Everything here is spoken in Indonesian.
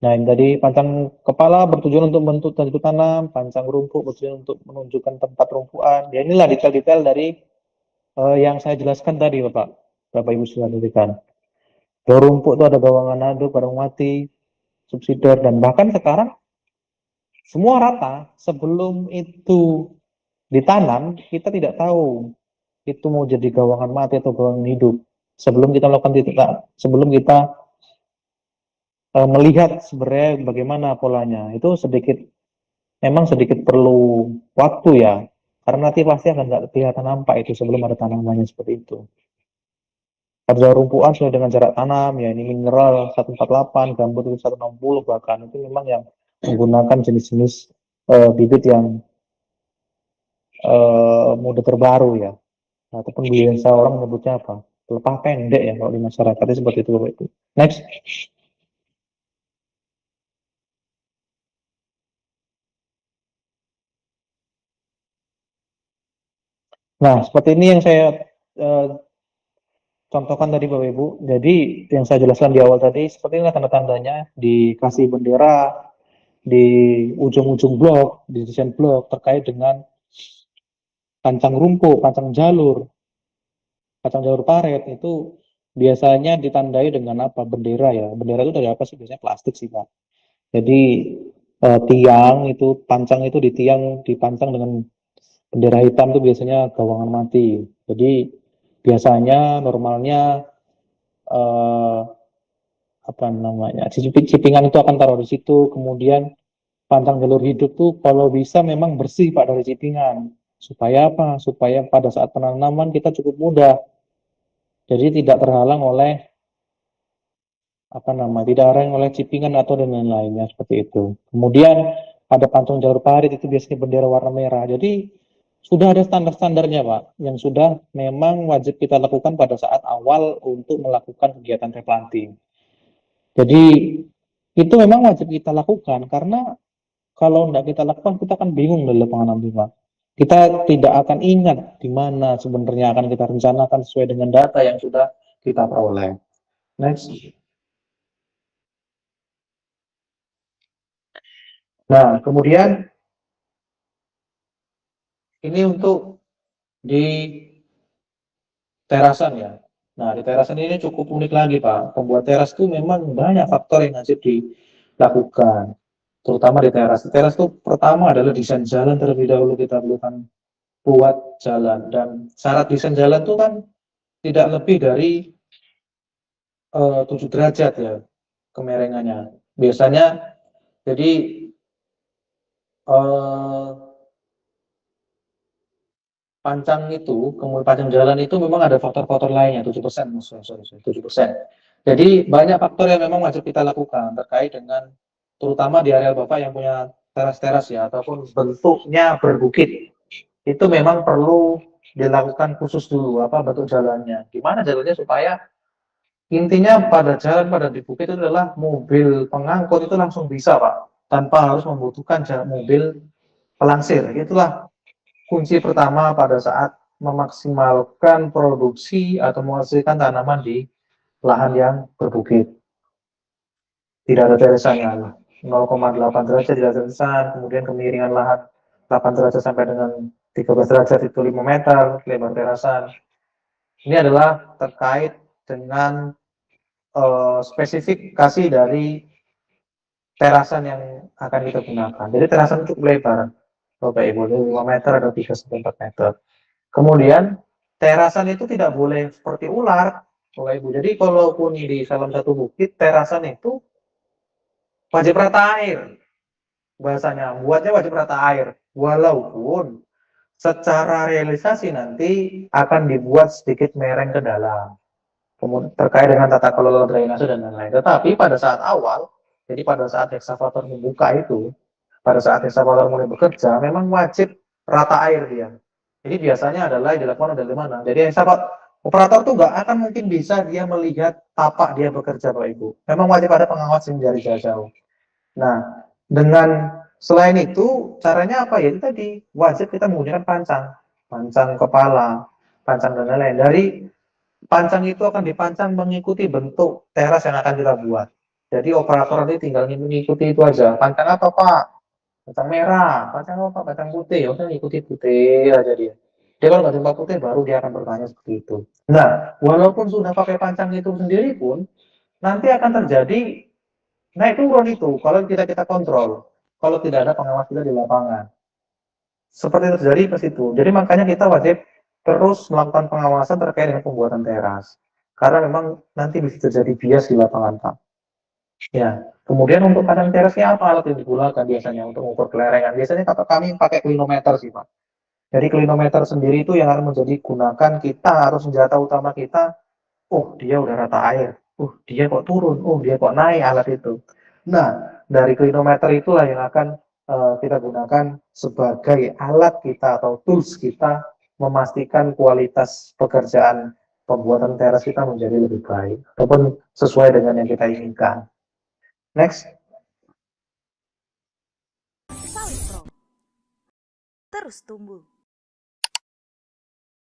Nah, yang tadi pancang kepala bertujuan untuk membentuk titik tanam, pancang rumput bertujuan untuk menunjukkan tempat rumpuan. Ya inilah detail-detail dari yang saya jelaskan tadi, Bapak Ibu sudah kan. Bahwa rumput itu ada bawangan nado, barang mati, subsidiar, dan bahkan sekarang semua rata. Sebelum itu ditanam, kita tidak tahu itu mau jadi gawangan mati atau gawangan hidup. Sebelum kita melakukan titik, sebelum kita melihat sebenarnya bagaimana polanya, itu memang sedikit perlu waktu ya, karena nanti pasti akan nggak kelihatan nampak itu sebelum ada tanamannya seperti itu. Harga rumpuan sesuai dengan jarak tanam, ya ini mineral 148, gambut itu 160, bahkan itu memang yang menggunakan jenis-jenis bibit yang mode terbaru ya, ataupun biasa orang menyebutnya apa? Pelepah pendek ya kalau di masyarakat itu seperti itu, Bapak Ibu. Next. Nah, seperti ini yang saya eh, contohkan tadi Bapak Ibu. Jadi yang saya jelaskan di awal tadi, seperti inilah tanda-tandanya dikasih bendera di ujung-ujung blok, di desain blok terkait dengan pancang rumput, pancang jalur paret itu biasanya ditandai dengan apa? Bendera ya. Bendera itu dari apa sih? Biasanya plastik sih Pak. Jadi tiang itu pancang itu dipancang dengan bendera hitam itu biasanya gawangan mati. Jadi biasanya normalnya eh, apa namanya cipingan itu akan taruh di situ, kemudian pantang jalur hidup tuh kalau bisa memang bersih Pak dari cipingan, supaya apa, supaya pada saat penanaman kita cukup mudah, jadi tidak terhalang oleh apa nama tidak terhalang oleh cipingan atau dan lain-lainnya seperti itu. Kemudian ada pancung jalur parit itu biasanya bendera warna merah, jadi sudah ada standar-standarnya Pak yang sudah memang wajib kita lakukan pada saat awal untuk melakukan kegiatan replanting. Jadi itu memang wajib kita lakukan karena kalau tidak kita lakukan kita akan bingung dalam penanam bunga. Kita tidak akan ingat di mana sebenarnya akan kita rencanakan sesuai dengan data yang sudah kita peroleh. Next. Nah, kemudian ini untuk di terasan ya. Nah, di terasan ini cukup unik lagi, Pak. Pembuat teras itu memang banyak faktor yang wajib dilakukan, terutama di teras. Di teras itu pertama adalah desain jalan terlebih dahulu kita perlukan buat jalan, dan syarat desain jalan itu kan tidak lebih dari 7 derajat ya kemiringannya. Biasanya jadi eh, pancang itu, kemudian pancang jalan itu memang ada faktor-faktor lainnya, 7%, sorry, 7%. Jadi banyak faktor yang memang wajib kita lakukan terkait dengan terutama di area Bapak yang punya teras-teras ya ataupun bentuknya berbukit. Itu memang perlu dilakukan khusus dulu apa bentuk jalannya. Gimana jalannya supaya intinya pada jalan pada di bukit itu adalah mobil pengangkut itu langsung bisa Pak, tanpa harus membutuhkan mobil pelangsir. Itulah kunci pertama pada saat memaksimalkan produksi atau menghasilkan tanaman di lahan yang berbukit. Tidak ada teresannya, 0,8 derajat tidak ada teresan, kemudian kemiringan lahan 8 derajat sampai dengan 13 derajat itu 5 meter lebar terasan. Ini adalah terkait dengan spesifikasi dari terasan yang akan kita gunakan. Jadi terasan cukup lebar, Bapak Ibu, 5 meter atau 3 sampai 4 meter. Kemudian terasan itu tidak boleh seperti ular, Bapak Ibu. Jadi kalaupun di salah satu bukit terasan itu wajib rata air. Bahasanya buatnya wajib rata air. Walaupun secara realisasi nanti akan dibuat sedikit mereng ke dalam. Kemudian terkait dengan tata kelola drainase dan lain-lain. Tetapi pada saat awal, jadi pada saat ekskavator membuka itu, pada saat ekskavator mulai bekerja, memang wajib rata air dia. Jadi biasanya adalah yang dilakukan dari mana? Jadi operator tuh nggak akan mungkin bisa dia melihat tapak dia bekerja, Bapak Ibu. Memang wajib ada pengawas yang dari jauh. Nah, dengan selain itu caranya apa ya? Itu tadi wajib kita menggunakan pancang, pancang kepala, pancang dan lain-lain. Dari pancang itu akan dipancang mengikuti bentuk teras yang akan kita buat. Jadi operator nanti tinggal mengikuti itu aja. Pancang apa Pak? Kacang merah, kacang apa? Kacang putih. Udah ikuti putih aja dia. Dia kalau nggak jumpa putih baru dia akan bertanya seperti itu. Nah, walaupun sudah pakai pancang itu sendiri pun, nanti akan terjadi naik turun itu kalau kita kontrol. Kalau tidak ada pengawas kita di lapangan. Seperti itu terjadi ke situ. Jadi makanya kita wajib terus melakukan pengawasan terkait dengan pembuatan teras. Karena memang nanti bisa terjadi bias di lapangan, Pak. Ya, kemudian untuk kadang terasnya apa alat yang digunakan biasanya untuk mengukur kelerengan? Biasanya kami pakai klinometer sih, Pak. Jadi klinometer sendiri itu yang harus menjadi gunakan kita harus senjata utama kita. Oh, dia udah rata air. Dia kok turun. Dia kok naik alat itu. Nah, dari klinometer itulah yang akan kita gunakan sebagai alat kita atau tools kita memastikan kualitas pekerjaan pembuatan teras kita menjadi lebih baik ataupun sesuai dengan yang kita inginkan. Next. Sawit Pro. Terus tumbuh.